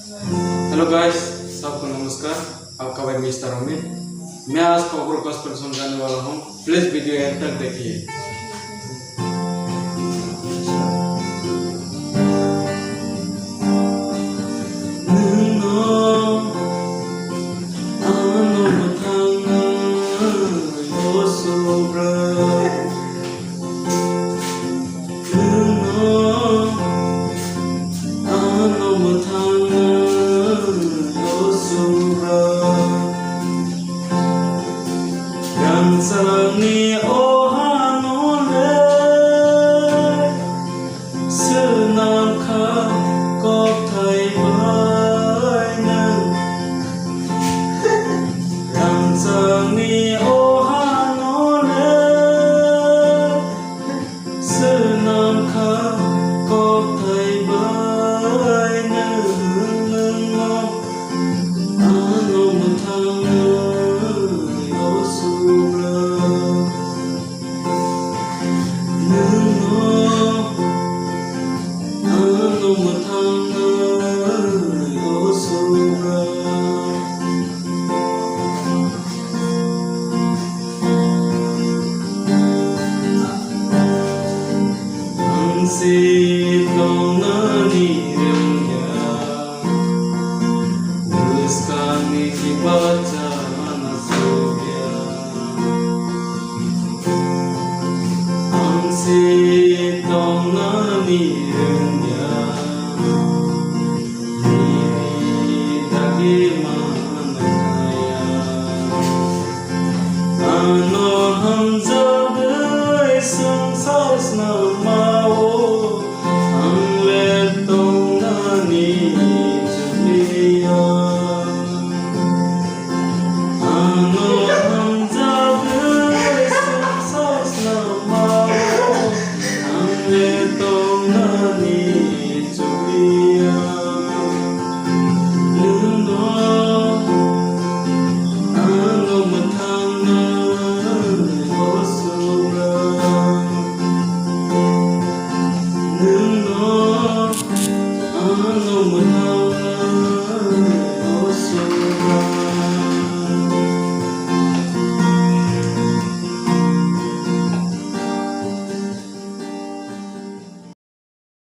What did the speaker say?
Hello guys, सबको नमस्कार। आपका भाई मिस्टर अमित। मैं आज खबरों का पर समझाने वाला हूँ। प्लीज वीडियो एंड तक देखिए। Sani ohanole senam kha kop thai bai nan ram sani ohanole senam kha kop thai bai nan anom thang yo sura Si tonani rengya Nuskani ki baca nasogya Si tonani rengya Nini dagi manakaya Ano hamza gai sangsar snamao Ang letong nani juniya